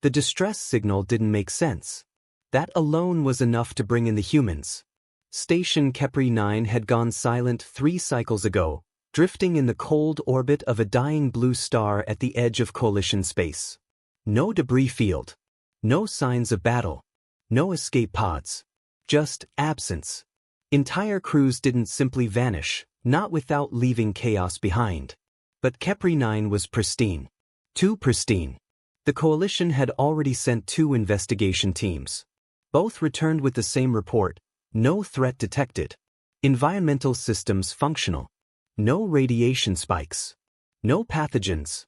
The distress signal didn't make sense. That alone was enough to bring in the humans. Station Kepri 9 had gone silent 3 cycles ago, drifting in the cold orbit of a dying blue star at the edge of Coalition space. No debris field. No signs of battle. No escape pods. Just absence. Entire crews didn't simply vanish, not without leaving chaos behind. But Kepri 9 was pristine. Too pristine. The Coalition had already sent 2 investigation teams. Both returned with the same report: no threat detected. Environmental systems functional. No radiation spikes. No pathogens.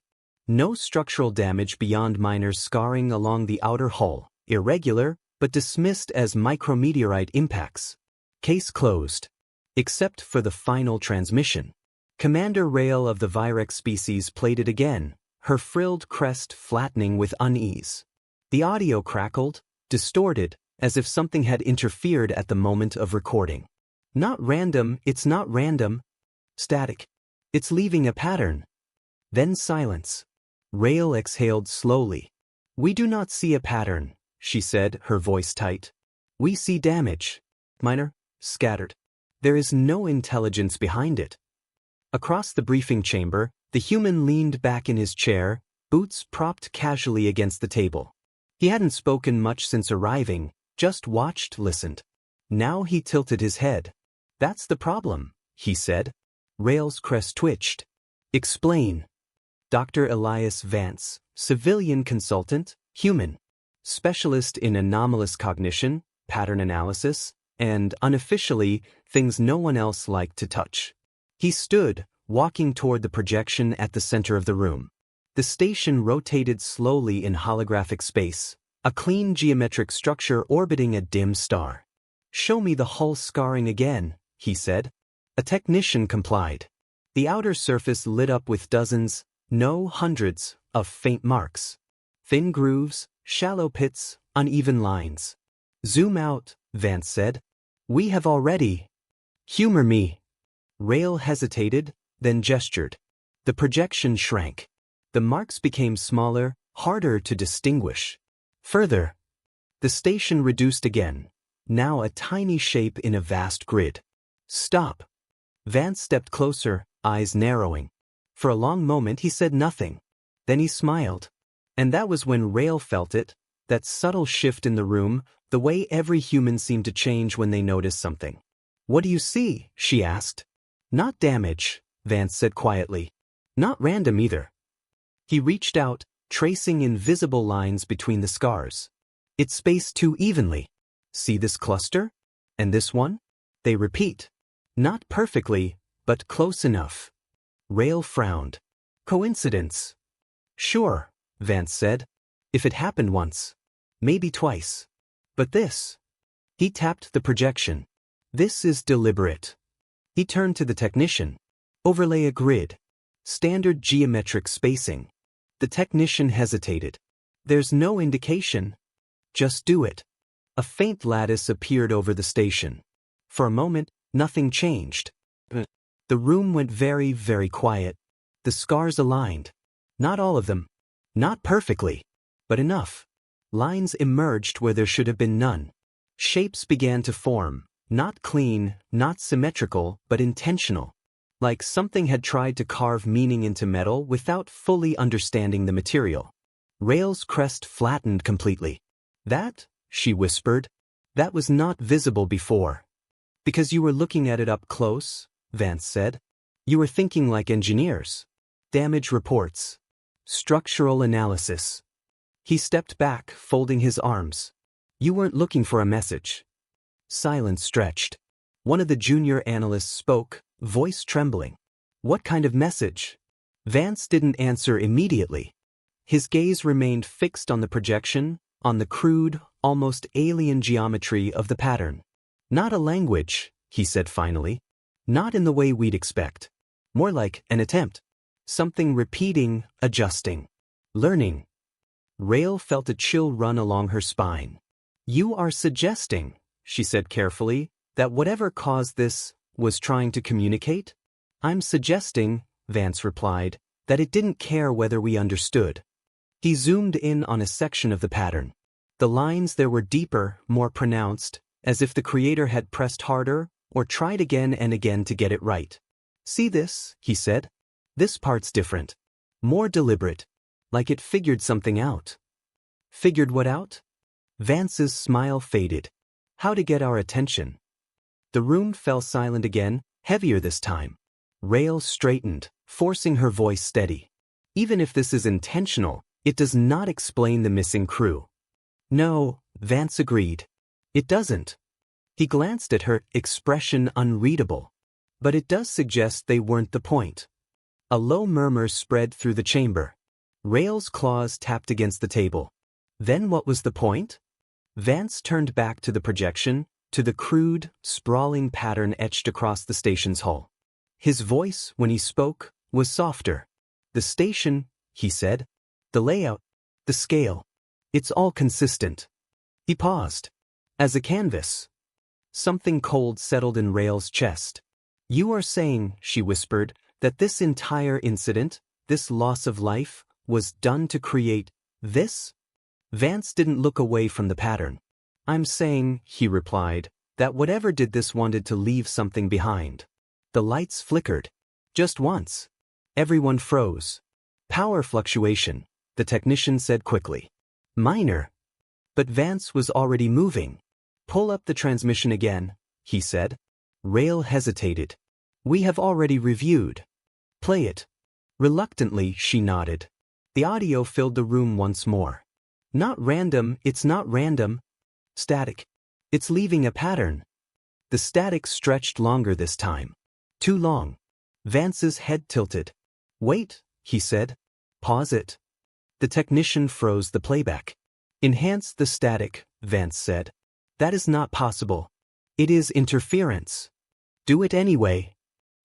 No structural damage beyond minor scarring along the outer hull, irregular, but dismissed as micrometeorite impacts. Case closed. Except for the final transmission. Commander Rail of the Virex species played it again, her frilled crest flattening with unease. The audio crackled, distorted, as if something had interfered at the moment of recording. Not random, it's not random. Static. It's leaving a pattern. Then silence. Rail exhaled slowly. We do not see a pattern, she said, her voice tight. We see damage. Minor, scattered. There is no intelligence behind it. Across the briefing chamber, the human leaned back in his chair, boots propped casually against the table. He hadn't spoken much since arriving, just watched, listened. Now he tilted his head. That's the problem, he said. Rail's crest twitched. Explain. Dr. Elias Vance, civilian consultant, human. Specialist in anomalous cognition, pattern analysis, and, unofficially, things no one else liked to touch. He stood, walking toward the projection at the center of the room. The station rotated slowly in holographic space, a clean geometric structure orbiting a dim star. Show me the hull scarring again, he said. A technician complied. The outer surface lit up with dozens, no hundreds, of faint marks. Thin grooves, shallow pits, uneven lines. Zoom out, Vance said. We have already. Humor me. Rail hesitated, then gestured. The projection shrank. The marks became smaller, harder to distinguish. Further. The station reduced again, now a tiny shape in a vast grid. Stop. Vance stepped closer, eyes narrowing. For a long moment he said nothing. Then he smiled. And that was when Rail felt it, that subtle shift in the room, the way every human seemed to change when they noticed something. What do you see? She asked. Not damage, Vance said quietly. Not random either. He reached out, tracing invisible lines between the scars. It's spaced too evenly. See this cluster? And this one? They repeat. Not perfectly, but close enough. Rail frowned. Coincidence? Sure, Vance said. If it happened once. Maybe twice. But this. He tapped the projection. This is deliberate. He turned to the technician. Overlay a grid. Standard geometric spacing. The technician hesitated. There's no indication. Just do it. A faint lattice appeared over the station. For a moment, nothing changed. The room went very, very quiet. The scars aligned. Not all of them. Not perfectly. But enough. Lines emerged where there should have been none. Shapes began to form. Not clean, not symmetrical, but intentional. Like something had tried to carve meaning into metal without fully understanding the material. Rail's crest flattened completely. That, she whispered, that was not visible before. Because you were looking at it up close, Vance said. You were thinking like engineers. Damage reports. Structural analysis. He stepped back, folding his arms. You weren't looking for a message. Silence stretched. One of the junior analysts spoke, voice trembling. What kind of message? Vance didn't answer immediately. His gaze remained fixed on the projection, on the crude, almost alien geometry of the pattern. Not a language, he said finally. Not in the way we'd expect. More like an attempt. Something repeating, adjusting. Learning. Rail felt a chill run along her spine. You are suggesting, she said carefully, that whatever caused this was trying to communicate? I'm suggesting, Vance replied, that it didn't care whether we understood. He zoomed in on a section of the pattern. The lines there were deeper, more pronounced, as if the creator had pressed harder or tried again and again to get it right. "See this?" he said. "This part's different. More deliberate. Like it figured something out." "Figured what out?" Vance's smile faded. "How to get our attention." The room fell silent again, heavier this time. Rael straightened, forcing her voice steady. "Even if this is intentional, it does not explain the missing crew." "No," Vance agreed. "It doesn't." He glanced at her, expression unreadable. "But it does suggest they weren't the point." A low murmur spread through the chamber. Rael's claws tapped against the table. "Then what was the point?" Vance turned back to the projection, to the crude, sprawling pattern etched across the station's hull. His voice, when he spoke, was softer. "The station," he said. "The layout. The scale. It's all consistent." He paused. "As a canvas." Something cold settled in Rael's chest. "You are saying," she whispered, "that this entire incident, this loss of life, was done to create this?" Vance didn't look away from the pattern. "I'm saying," he replied, "that whatever did this wanted to leave something behind." The lights flickered. Just once. Everyone froze. "Power fluctuation," the technician said quickly. "Minor." But Vance was already moving. "Pull up the transmission again," he said. Rael hesitated. "We have already reviewed." "Play it." Reluctantly, she nodded. The audio filled the room once more. "Not random, it's not random." "Static. It's leaving a pattern." The static stretched longer this time. Too long. Vance's head tilted. "Wait," he said. "Pause it." The technician froze the playback. "Enhance the static," Vance said. "That is not possible. It is interference." "Do it anyway."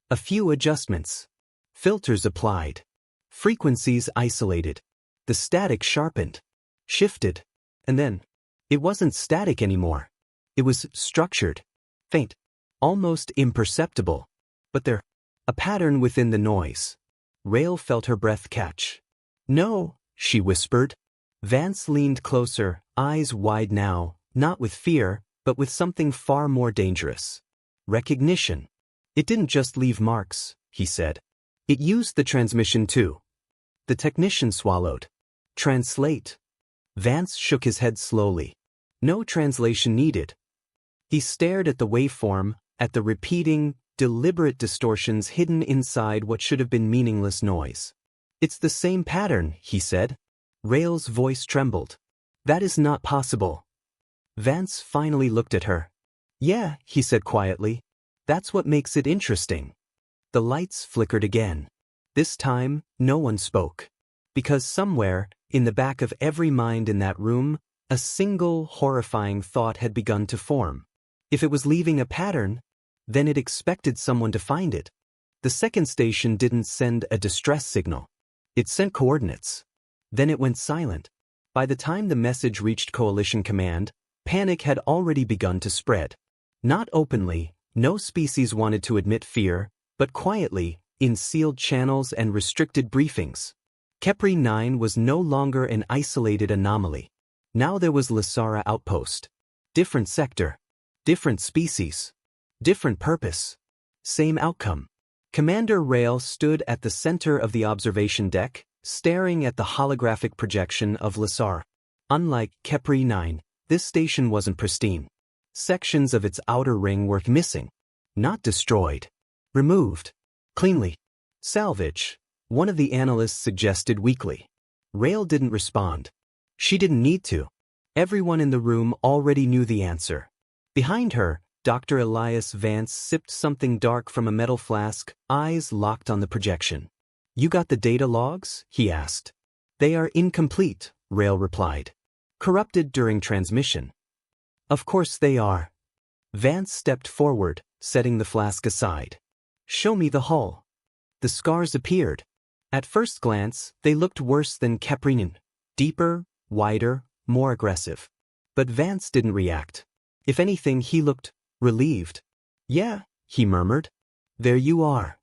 A few adjustments. Filters applied. Frequencies isolated. The static sharpened. Shifted. And then, it wasn't static anymore. It was structured. Faint. Almost imperceptible. But there, a pattern within the noise. Rael felt her breath catch. "No," she whispered. Vance leaned closer, eyes wide now, not with fear, but with something far more dangerous. Recognition. "It didn't just leave marks," he said. "It used the transmission too." The technician swallowed. "Translate." Vance shook his head slowly. "No translation needed." He stared at the waveform, at the repeating, deliberate distortions hidden inside what should have been meaningless noise. "It's the same pattern," he said. Rael's voice trembled. "That is not possible." Vance finally looked at her. "Yeah," he said quietly. "That's what makes it interesting." The lights flickered again. This time, no one spoke. Because somewhere, in the back of every mind in that room, a single, horrifying thought had begun to form. If it was leaving a pattern, then it expected someone to find it. The second station didn't send a distress signal. It sent coordinates. Then it went silent. By the time the message reached Coalition Command, panic had already begun to spread. Not openly, no species wanted to admit fear, but quietly, in sealed channels and restricted briefings. Kepri 9 was no longer an isolated anomaly. Now there was Lysara Outpost. Different sector. Different species. Different purpose. Same outcome. Commander Rael stood at the center of the observation deck, staring at the holographic projection of Lysara. Unlike Kepri 9, this station wasn't pristine. Sections of its outer ring were missing. Not destroyed. Removed. Cleanly. Salvage, one of the analysts suggested weakly. Rael didn't respond. She didn't need to. Everyone in the room already knew the answer. Behind her, Dr. Elias Vance sipped something dark from a metal flask, eyes locked on the projection. "You got the data logs?" he asked. "They are incomplete," Rael replied. "Corrupted during transmission." "Of course they are." Vance stepped forward, setting the flask aside. "Show me the hull." The scars appeared. At first glance, they looked worse than Keprinian. Deeper, wider, more aggressive. But Vance didn't react. If anything, he looked relieved. "Yeah," he murmured. "There you are."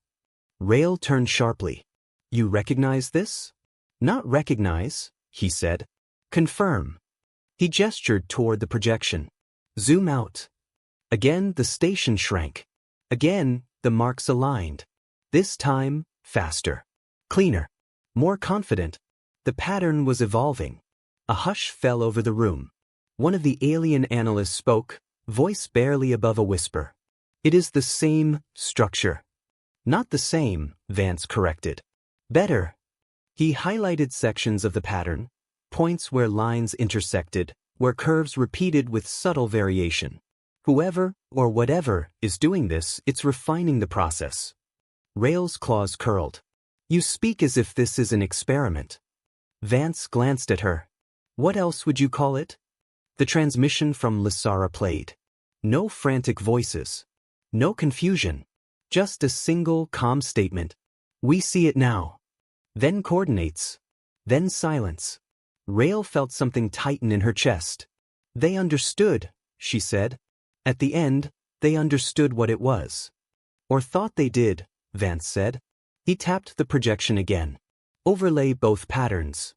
Rael turned sharply. "You recognize this?" "Not recognize." he said. Confirm. He gestured toward the projection. Zoom out. Again, the station shrank. Again, the marks aligned. This time, faster. Cleaner. More confident. The pattern was evolving. A hush fell over the room. One of the alien analysts spoke, voice barely above a whisper. It is the same structure. Not the same, Vance corrected. Better. He highlighted sections of the pattern, points where lines intersected, where curves repeated with subtle variation. Whoever, or whatever, is doing this, it's refining the process. Rail's claws curled. You speak as if this is an experiment. Vance glanced at her. What else would you call it? The transmission from Lysara played. No frantic voices. No confusion. Just a single, calm statement. We see it now. Then coordinates. Then silence. Rail felt something tighten in her chest. They understood, she said. At the end, they understood what it was. Or thought they did, Vance said. He tapped the projection again. Overlay both patterns.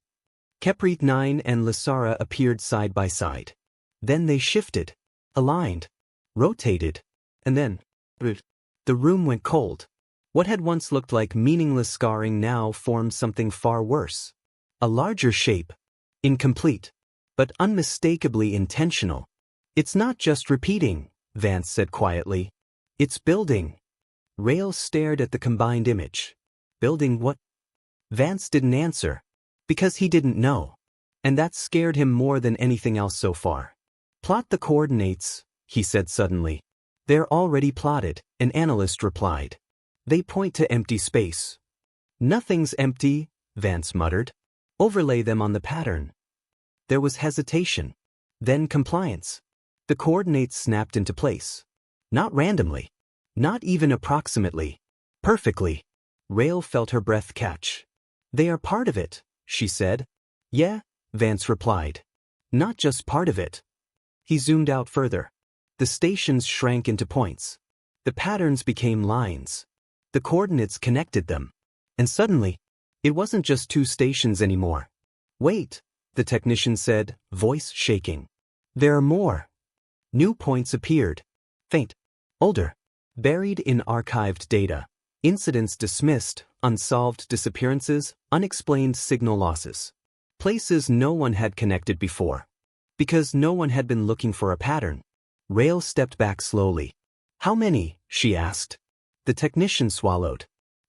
Kepri 9 and Lysara appeared side by side. Then they shifted, aligned, rotated, and then the room went cold. What had once looked like meaningless scarring now formed something far worse. A larger shape. Incomplete, but unmistakably intentional. It's not just repeating, Vance said quietly. It's building. Rail stared at the combined image. Building what? Vance didn't answer. Because he didn't know. And that scared him more than anything else so far. Plot the coordinates, he said suddenly. They're already plotted, an analyst replied. They point to empty space. Nothing's empty, Vance muttered. Overlay them on the pattern. There was hesitation. Then compliance. The coordinates snapped into place. Not randomly. Not even approximately. Perfectly. Rail felt her breath catch. They are part of it, she said. Yeah, Vance replied. Not just part of it. He zoomed out further. The stations shrank into points. The patterns became lines. The coordinates connected them. And suddenly, it wasn't just two stations anymore. Wait, the technician said, voice shaking. There are more. New points appeared. Faint. Older. Buried in archived data. Incidents dismissed, unsolved disappearances, unexplained signal losses. Places no one had connected before. Because no one had been looking for a pattern. Rail stepped back slowly. How many? She asked. The technician swallowed.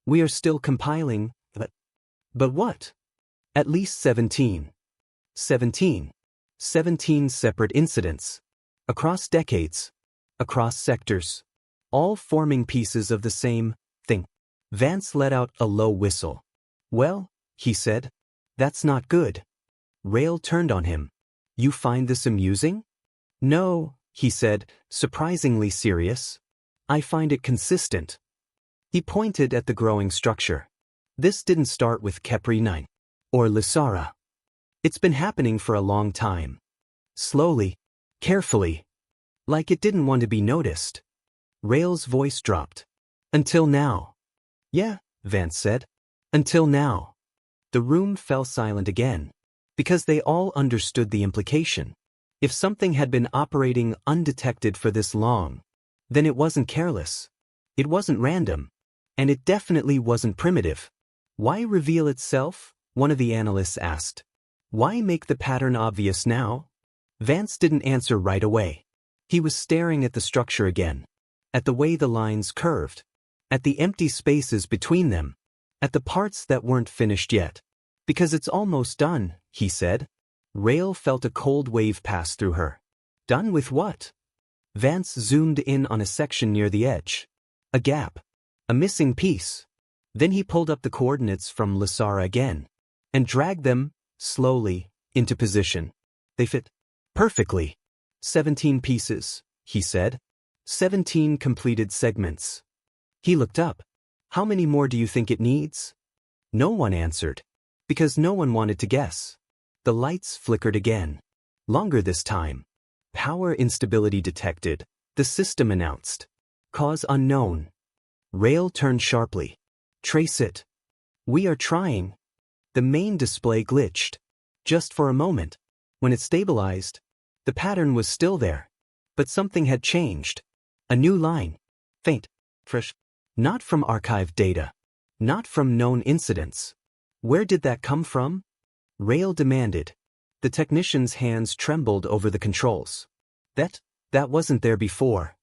We are still compiling, but what? At least 17. 17. 17 separate incidents. Across decades. Across sectors. All forming pieces of the same thing. Vance let out a low whistle. Well, he said, that's not good. Rail turned on him. You find this amusing? No, he said, surprisingly serious. I find it consistent. He pointed at the growing structure. This didn't start with Kepri 9. Or Lysara. It's been happening for a long time. Slowly. Carefully. Like it didn't want to be noticed. Rail's voice dropped. Until now. Yeah, Vance said. Until now. The room fell silent again. Because they all understood the implication. If something had been operating undetected for this long, then it wasn't careless. It wasn't random. And it definitely wasn't primitive. Why reveal itself? One of the analysts asked. Why make the pattern obvious now? Vance didn't answer right away. He was staring at the structure again. At the way the lines curved. At the empty spaces between them. At the parts that weren't finished yet. Because it's almost done, he said. Rail felt a cold wave pass through her. Done with what? Vance zoomed in on a section near the edge. A gap. A missing piece. Then he pulled up the coordinates from Lysara again. And dragged them, slowly, into position. They fit perfectly. 17 pieces, he said. 17 completed segments. He looked up. How many more do you think it needs? No one answered. Because no one wanted to guess. The lights flickered again. Longer this time. Power instability detected, the system announced. Cause unknown. Rail turned sharply. Trace it. We are trying. The main display glitched. Just for a moment. When it stabilized, the pattern was still there. But something had changed. A new line. Faint. Fresh. Not from archived data. Not from known incidents. Where did that come from? Rail demanded. The technician's hands trembled over the controls. That wasn't there before.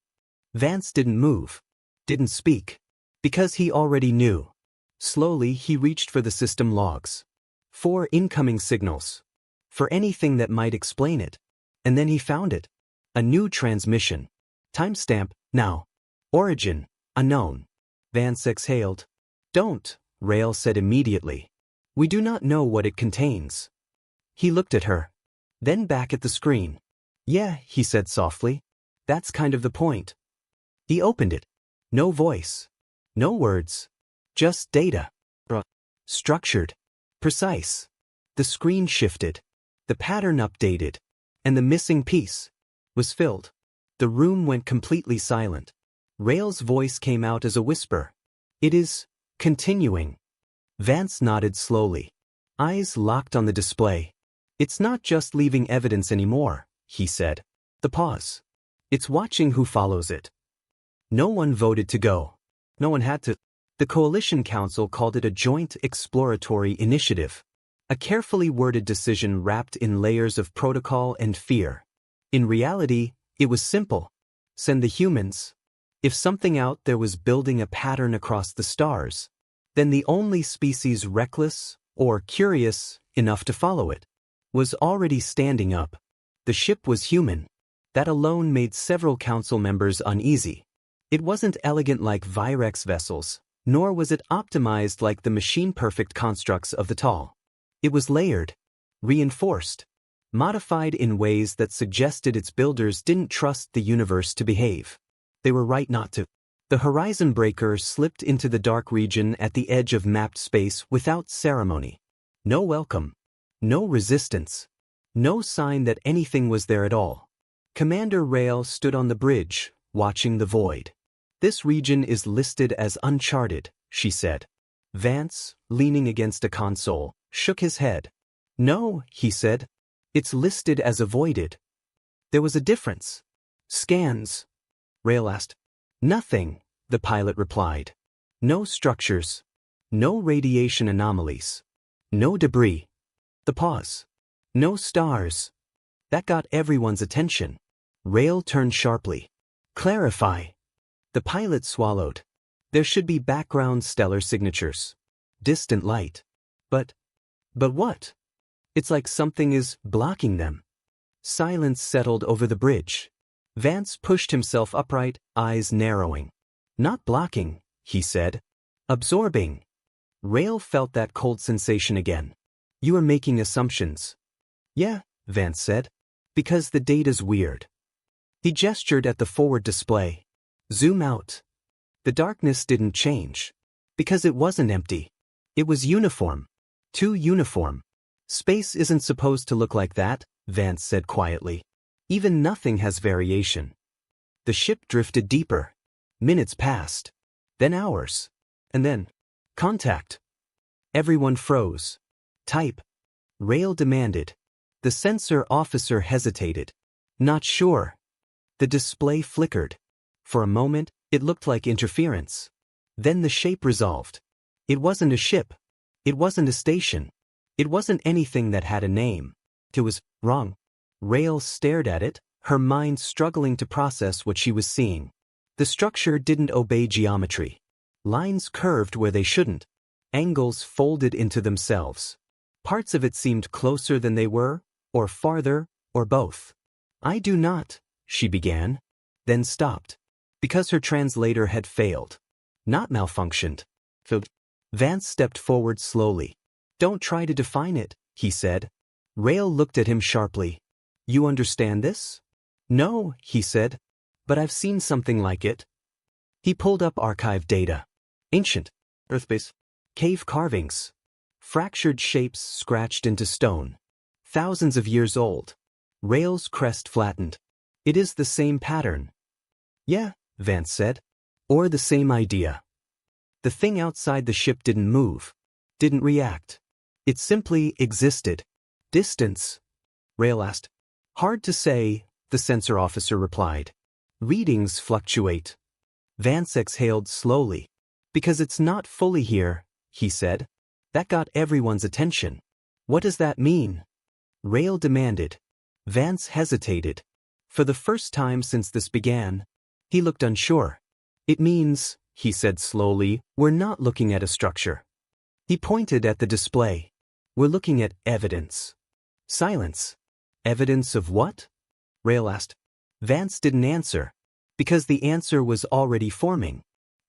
Vance didn't move. Didn't speak. Because he already knew. Slowly he reached for the system logs. 4 incoming signals. For anything that might explain it. And then he found it. A new transmission. Timestamp, now. Origin, unknown. Vance exhaled. Don't, Rail said immediately. We do not know what it contains. He looked at her. Then back at the screen. Yeah, he said softly. That's kind of the point. He opened it. No voice. No words. Just data. Structured. Precise. The screen shifted. The pattern updated. And the missing piece was filled. The room went completely silent. Rail's voice came out as a whisper. It is continuing. Vance nodded slowly. Eyes locked on the display. It's not just leaving evidence anymore, he said. The pause. It's watching who follows it. No one voted to go. No one had to. The Coalition Council called it a joint exploratory initiative. A carefully worded decision wrapped in layers of protocol and fear. In reality, it was simple. Send the humans. If something out there was building a pattern across the stars, then the only species reckless, or curious, enough to follow it, was already standing up. The ship was human. That alone made several council members uneasy. It wasn't elegant like Virex vessels, nor was it optimized like the machine-perfect constructs of the Tall. It was layered, reinforced, modified in ways that suggested its builders didn't trust the universe to behave. They were right not to. The horizon breaker slipped into the dark region at the edge of mapped space without ceremony. No welcome. No resistance. No sign that anything was there at all. Commander Rail stood on the bridge, watching the void. This region is listed as uncharted, she said. Vance, leaning against a console, shook his head. No, he said. It's listed as avoided. There was a difference. Scans. Rail asked. Nothing, the pilot replied. No structures. No radiation anomalies. No debris. The pause. No stars. That got everyone's attention. Rail turned sharply. Clarify. The pilot swallowed. There should be background stellar signatures. Distant light. But what? It's like something is blocking them. Silence settled over the bridge. Vance pushed himself upright, eyes narrowing. Not blocking, he said. Absorbing. Rail felt that cold sensation again. You are making assumptions. Yeah, Vance said. Because the data's weird. He gestured at the forward display. Zoom out. The darkness didn't change. Because it wasn't empty. It was uniform. Too uniform. Space isn't supposed to look like that, Vance said quietly. Even nothing has variation. The ship drifted deeper. Minutes passed. Then hours. And then contact. Everyone froze. Type. Rail demanded. The sensor officer hesitated. Not sure. The display flickered. For a moment, it looked like interference. Then the shape resolved. It wasn't a ship. It wasn't a station. It wasn't anything that had a name. It was wrong. Rail stared at it, her mind struggling to process what she was seeing. The structure didn't obey geometry. Lines curved where they shouldn't. Angles folded into themselves. Parts of it seemed closer than they were, or farther, or both. I do not, she began, then stopped. Because her translator had failed. Not malfunctioned. Vance stepped forward slowly. Don't try to define it, he said. Rail looked at him sharply. You understand this? No, he said. But I've seen something like it. He pulled up archive data. Ancient. Earth-based. Cave carvings. Fractured shapes scratched into stone. Thousands of years old. Rail's crest flattened. It is the same pattern. Yeah, Vance said. Or the same idea. The thing outside the ship didn't move. Didn't react. It simply existed. Distance? Rail asked. Hard to say, the sensor officer replied. Readings fluctuate. Vance exhaled slowly. Because it's not fully here, he said. That got everyone's attention. What does that mean? Rail demanded. Vance hesitated. For the first time since this began, he looked unsure. It means, he said slowly, we're not looking at a structure. He pointed at the display. We're looking at evidence. Silence. Evidence of what? Rail asked. Vance didn't answer, because the answer was already forming,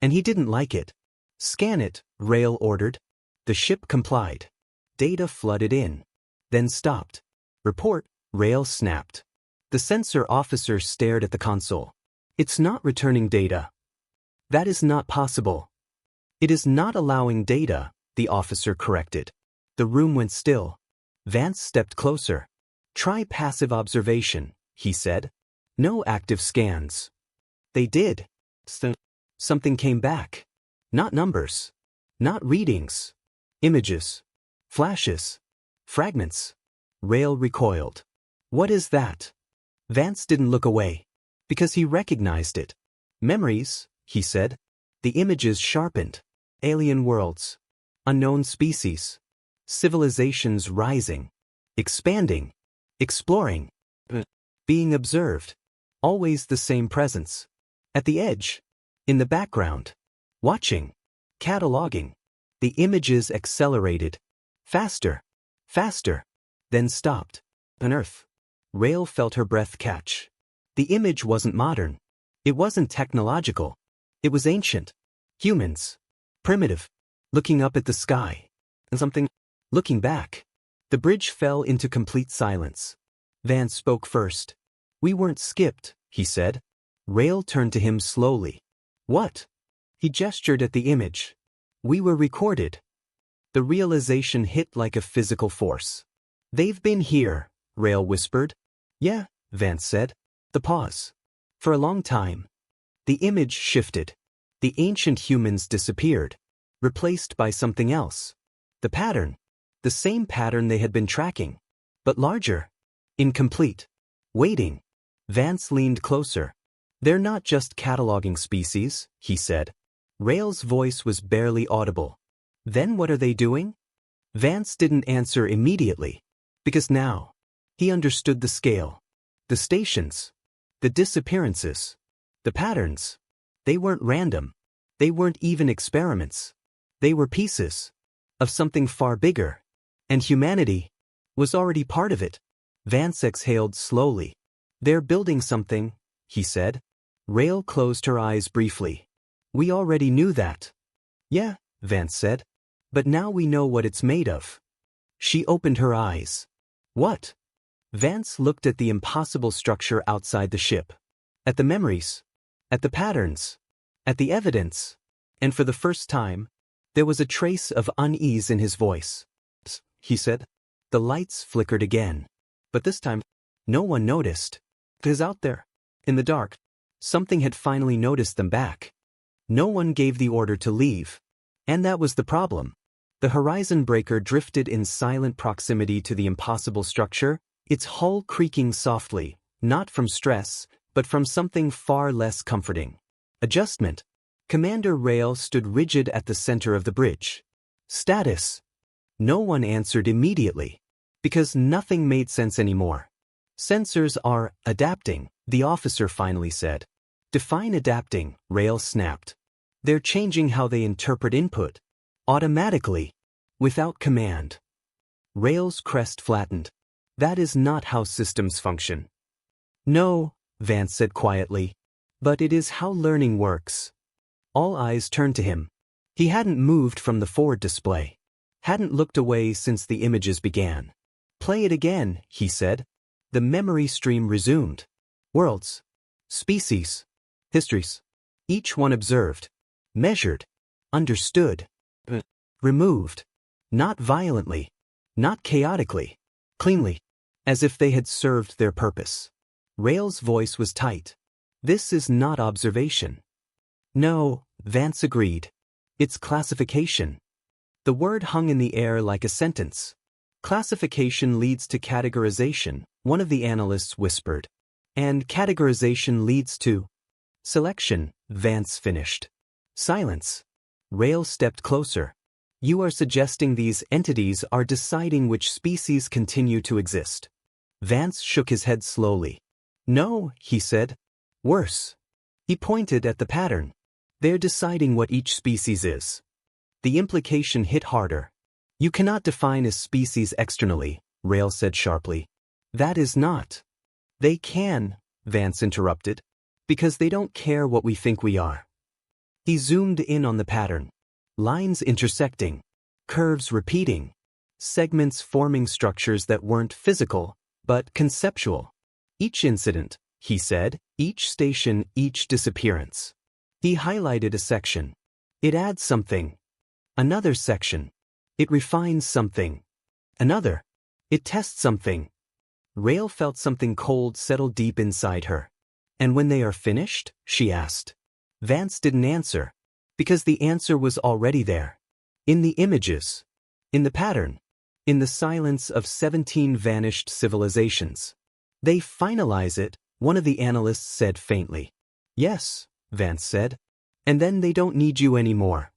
and he didn't like it. Scan it, Rail ordered. The ship complied. Data flooded in, then stopped. Report, Rail snapped. The sensor officer stared at the console. It's not returning data. That is not possible. It is not allowing data, the officer corrected. The room went still. Vance stepped closer. Try passive observation, he said. No active scans. They did. Something came back. Not numbers. Not readings. Images. Flashes. Fragments. Rail recoiled. What is that? Vance didn't look away, because he recognized it. Memories, he said. The images sharpened. Alien worlds. Unknown species. Civilizations rising. Expanding. Exploring. Being observed. Always the same presence. At the edge. In the background. Watching. Cataloging. The images accelerated. Faster. Faster. Then stopped. On Earth. Rail felt her breath catch. The image wasn't modern. It wasn't technological. It was ancient. Humans. Primitive. Looking up at the sky. And something. Looking back. The bridge fell into complete silence. Vance spoke first. We weren't skipped, he said. Rail turned to him slowly. What? He gestured at the image. We were recorded. The realization hit like a physical force. They've been here, Rail whispered. Yeah, Vance said. The pause. For a long time. The image shifted. The ancient humans disappeared, replaced by something else. The pattern. The same pattern they had been tracking, but larger. Incomplete. Waiting. Vance leaned closer. They're not just cataloging species, he said. Rail's voice was barely audible. Then what are they doing? Vance didn't answer immediately, because now, he understood the scale. The stations. The disappearances. The patterns. They weren't random. They weren't even experiments. They were pieces of something far bigger. And humanity was already part of it. Vance exhaled slowly. They're building something, he said. Rail closed her eyes briefly. We already knew that. Yeah, Vance said. But now we know what it's made of. She opened her eyes. What? Vance looked at the impossible structure outside the ship. At the memories. At the patterns. At the evidence. And for the first time, there was a trace of unease in his voice. He said. The lights flickered again. But this time, no one noticed. Because out there, in the dark, something had finally noticed them back. No one gave the order to leave. And that was the problem. The horizon breaker drifted in silent proximity to the impossible structure, its hull creaking softly, not from stress, but from something far less comforting. Adjustment. Commander Rail stood rigid at the center of the bridge. Status. No one answered immediately, because nothing made sense anymore. Sensors are adapting, the officer finally said. Define adapting, Rail snapped. They're changing how they interpret input. Automatically. Without command. Rail's crest flattened. That is not how systems function. No, Vance said quietly. But it is how learning works. All eyes turned to him. He hadn't moved from the forward display. Hadn't looked away since the images began. Play it again, he said. The memory stream resumed. Worlds. Species. Histories. Each one observed. Measured. Understood. Removed. Not violently. Not chaotically. Cleanly. As if they had served their purpose. Rail's voice was tight. This is not observation. No, Vance agreed. It's classification. The word hung in the air like a sentence. Classification leads to categorization, one of the analysts whispered. And categorization leads to selection, Vance finished. Silence. Rail stepped closer. You are suggesting these entities are deciding which species continue to exist. Vance shook his head slowly. No, he said. Worse. He pointed at the pattern. They're deciding what each species is. The implication hit harder. You cannot define a species externally, Rail said sharply. That is not. They can, Vance interrupted, because they don't care what we think we are. He zoomed in on the pattern. Lines intersecting, curves repeating, segments forming structures that weren't physical, but conceptual. Each incident, he said, each station, each disappearance. He highlighted a section. It adds something. Another section. It refines something. Another. It tests something. Rail felt something cold settle deep inside her. And when they are finished? She asked. Vance didn't answer, because the answer was already there. In the images. In the pattern. In the silence of 17 vanished civilizations. They finalize it, one of the analysts said faintly. Yes, Vance said. And then they don't need you anymore.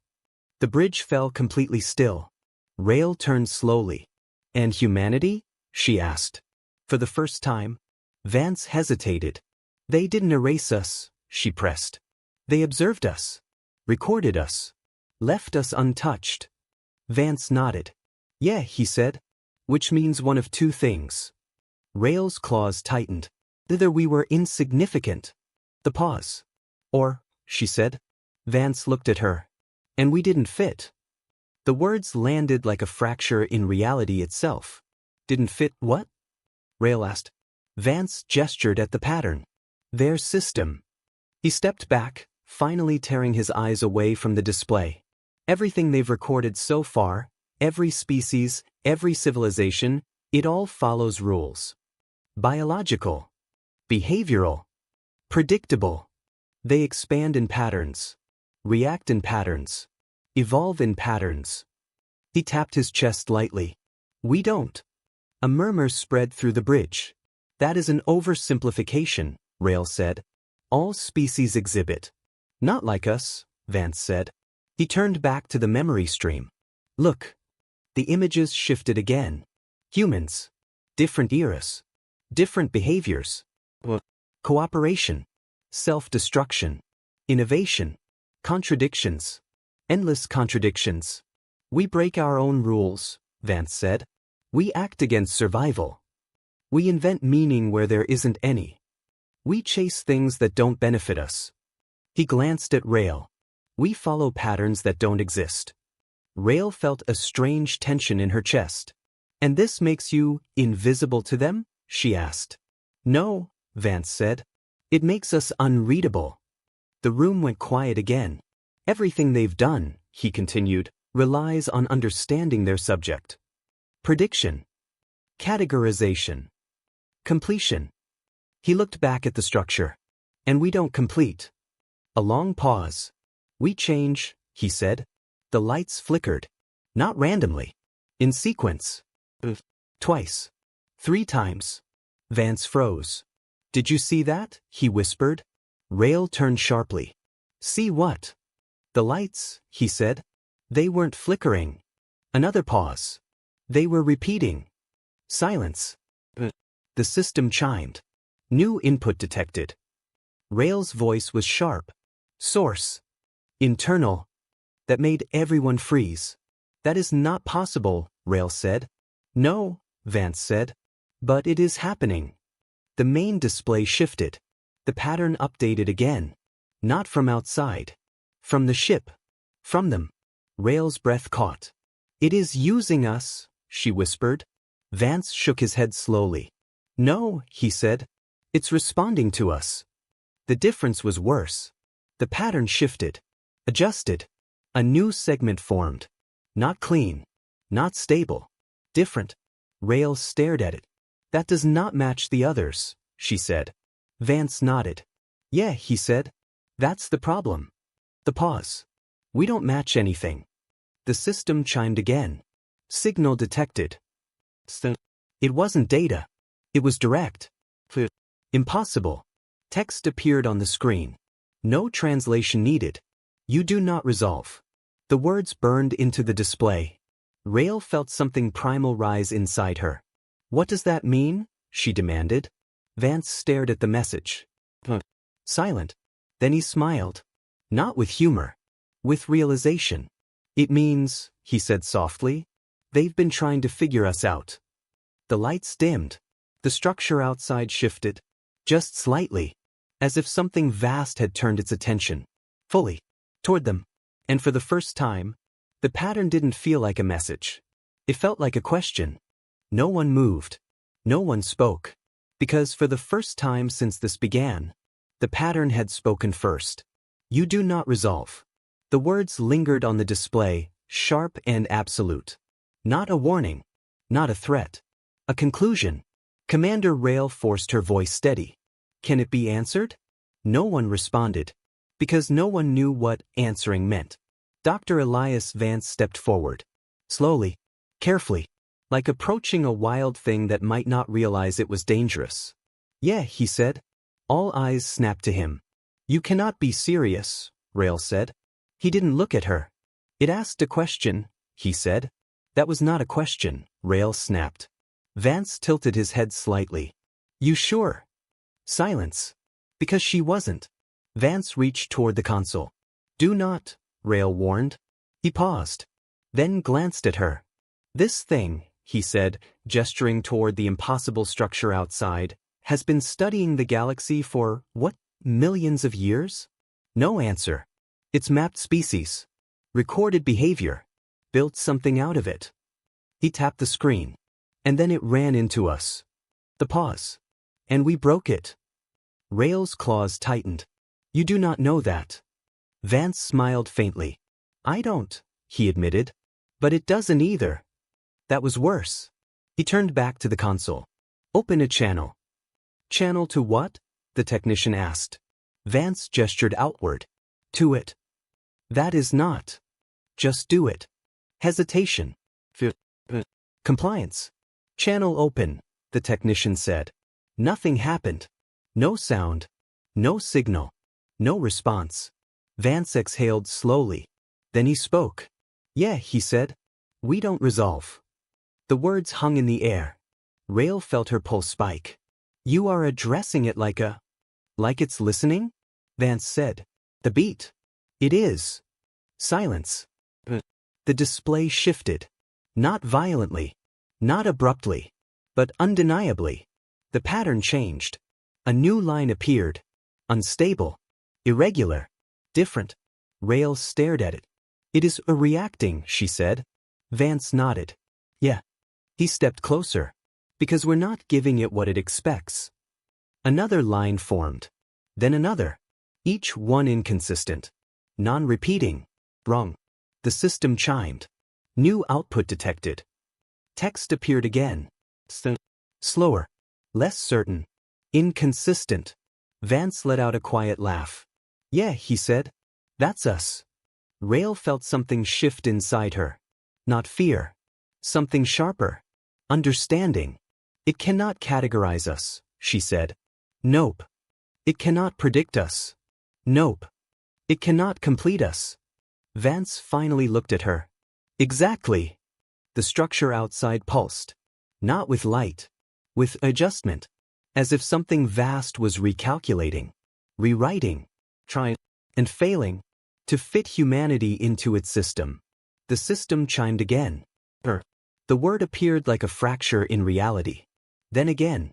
The bridge fell completely still. Rail turned slowly. And humanity? She asked. For the first time. Vance hesitated. They didn't erase us, she pressed. They observed us. Recorded us. Left us untouched. Vance nodded. Yeah, he said. Which means one of two things. Rail's claws tightened. Either we were insignificant. The pause. Or, she said. Vance looked at her. And we didn't fit. The words landed like a fracture in reality itself. Didn't fit what? Rail asked. Vance gestured at the pattern. Their system. He stepped back, finally tearing his eyes away from the display. Everything they've recorded so far, every species, every civilization, it all follows rules. Biological. Behavioral. Predictable. They expand in patterns. React in patterns. Evolve in patterns. He tapped his chest lightly. We don't. A murmur spread through the bridge. That is an oversimplification, Rail said. All species exhibit. Not like us, Vance said. He turned back to the memory stream. Look. The images shifted again. Humans. Different eras. Different behaviors. Cooperation. Self-destruction. Innovation. Contradictions. Endless contradictions. We break our own rules, Vance said. We act against survival. We invent meaning where there isn't any. We chase things that don't benefit us. He glanced at Rail. We follow patterns that don't exist. Rail felt a strange tension in her chest. And this makes you invisible to them? She asked. No, Vance said. It makes us unreadable. The room went quiet again. Everything they've done, he continued, relies on understanding their subject. Prediction. Categorization. Completion. He looked back at the structure. And we don't complete. A long pause. We change, he said. The lights flickered. Not randomly. In sequence. Twice. 3 times. Vance froze. Did you see that? He whispered. Rail turned sharply. See what? The lights, he said. They weren't flickering. Another pause. They were repeating. Silence. The system chimed. New input detected. Rail's voice was sharp. Source. Internal. That made everyone freeze. That is not possible, Rail said. No, Vance said. But it is happening. The main display shifted. The pattern updated again. Not from outside. From the ship. From them. Rail's breath caught. It is using us, she whispered. Vance shook his head slowly. No, he said. It's responding to us. The difference was worse. The pattern shifted. Adjusted. A new segment formed. Not clean. Not stable. Different. Rail stared at it. That does not match the others, she said. Vance nodded. Yeah, he said. That's the problem. The pause. We don't match anything. The system chimed again. Signal detected. It wasn't data. It was direct. Impossible. Text appeared on the screen. No translation needed. You do not resolve. The words burned into the display. Rael felt something primal rise inside her. What does that mean? She demanded. Vance stared at the message. Silent. Then he smiled. Not with humor. With realization. It means, he said softly, they've been trying to figure us out. The lights dimmed. The structure outside shifted. Just slightly. As if something vast had turned its attention. Fully. Toward them. And for the first time, the pattern didn't feel like a message. It felt like a question. No one moved. No one spoke. Because for the first time since this began, the pattern had spoken first. You do not resolve. The words lingered on the display, sharp and absolute. Not a warning. Not a threat. A conclusion. Commander Rael forced her voice steady. Can it be answered? No one responded. Because no one knew what answering meant. Dr. Elias Vance stepped forward. Slowly. Carefully. Like approaching a wild thing that might not realize it was dangerous. Yeah, he said. All eyes snapped to him. You cannot be serious, Rael said. He didn't look at her. It asked a question, he said. That was not a question, Rael snapped. Vance tilted his head slightly. You sure? Silence. Because she wasn't. Vance reached toward the console. Do not, Rael warned. He paused. Then glanced at her. This thing, he said, gesturing toward the impossible structure outside, has been studying the galaxy for, what, millions of years? No answer. It's mapped species. Recorded behavior. Built something out of it. He tapped the screen. And then it ran into us. The pause. And we broke it. Rael's claws tightened. You do not know that. Vance smiled faintly. I don't, he admitted. But it doesn't either. That was worse. He turned back to the console. Open a channel. Channel to what? The technician asked. Vance gestured outward. To it. That is not. Just do it. Hesitation. Compliance. Channel open, the technician said. Nothing happened. No sound. No signal. No response. Vance exhaled slowly. Then he spoke. Yeah, he said. We don't resolve. The words hung in the air. Rael felt her pulse spike. You are addressing it like it's listening? Vance said. The beat. It is. Silence. The display shifted. Not violently. Not abruptly. But undeniably. The pattern changed. A new line appeared. Unstable. Irregular. Different. Rael stared at it. It is reacting, she said. Vance nodded. Yeah. He stepped closer. Because we're not giving it what it expects. Another line formed. Then another. Each one inconsistent. Non-repeating. Wrong. The system chimed. New output detected. Text appeared again. Slower. Less certain. Inconsistent. Vance let out a quiet laugh. Yeah, he said. That's us. Rael felt something shift inside her. Not fear. Something sharper. Understanding. It cannot categorize us, she said. Nope. It cannot predict us. Nope. It cannot complete us. Vance finally looked at her. Exactly. The structure outside pulsed. Not with light. With adjustment. As if something vast was recalculating. Rewriting. Trying. And failing. To fit humanity into its system. The system chimed again. The word appeared like a fracture in reality. Then again.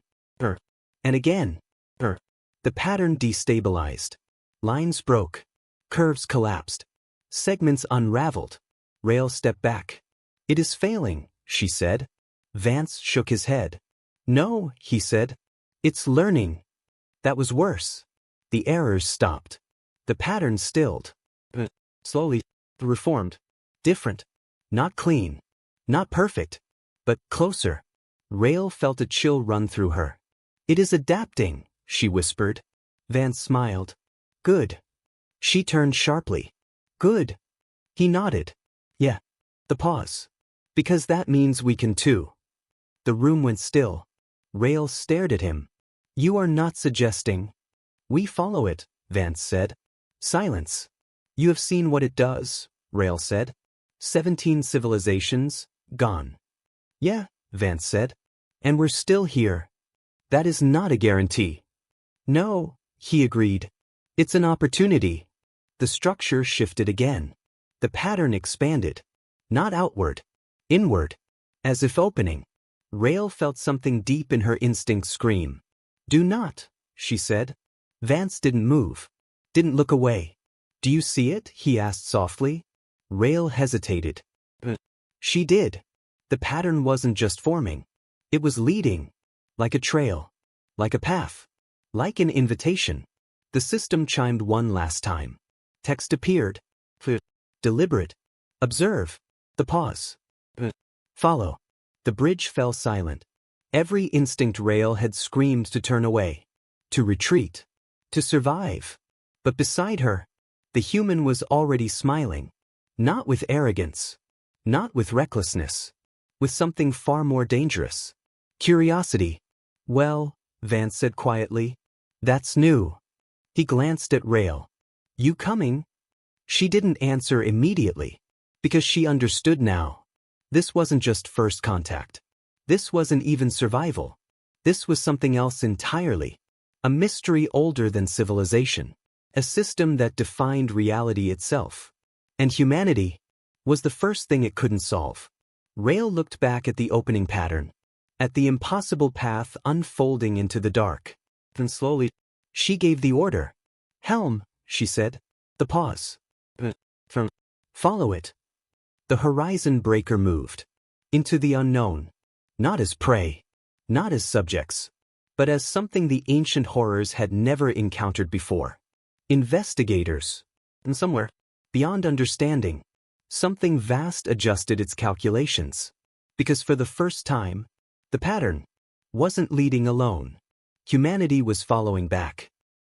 And again. The pattern destabilized. Lines broke. Curves collapsed. Segments unraveled. Rael stepped back. It is failing, she said. Vance shook his head. No, he said. It's learning. That was worse. The errors stopped. The pattern stilled. Slowly. Reformed. Different. Not clean. Not perfect. But closer. Rael felt a chill run through her. It is adapting, she whispered. Vance smiled. Good. She turned sharply. Good. He nodded. Yeah. The pause. Because that means we can too. The room went still. Rail stared at him. You are not suggesting. We follow it, Vance said. Silence. You have seen what it does, Rail said. 17 civilizations, gone. Yeah, Vance said. And we're still here. That is not a guarantee. No, he agreed. It's an opportunity. The structure shifted again. The pattern expanded. Not outward. Inward. As if opening. Rail felt something deep in her instinct scream. Do not, she said. Vance didn't move. Didn't look away. Do you see it? He asked softly. Rail hesitated. She did. The pattern wasn't just forming. It was leading. Like a trail. Like a path. Like an invitation. The system chimed one last time. Text appeared. Deliberate. Observe. The pause. Follow. The bridge fell silent. Every instinct Rail had screamed to turn away. To retreat. To survive. But beside her, the human was already smiling. Not with arrogance. Not with recklessness. With something far more dangerous. Curiosity. Well, Vance said quietly. That's new. He glanced at Rail. You coming? She didn't answer immediately. Because she understood now. This wasn't just first contact. This wasn't even survival. This was something else entirely. A mystery older than civilization. A system that defined reality itself. And humanity was the first thing it couldn't solve. Rail looked back at the opening pattern. At the impossible path unfolding into the dark. Then slowly, she gave the order. Helm, she said. The pause. Follow it. The horizon breaker moved. Into the unknown. Not as prey. Not as subjects. But as something the ancient horrors had never encountered before. Investigators. And somewhere, beyond understanding, something vast adjusted its calculations. Because for the first time, the pattern wasn't leading alone. Humanity was following back.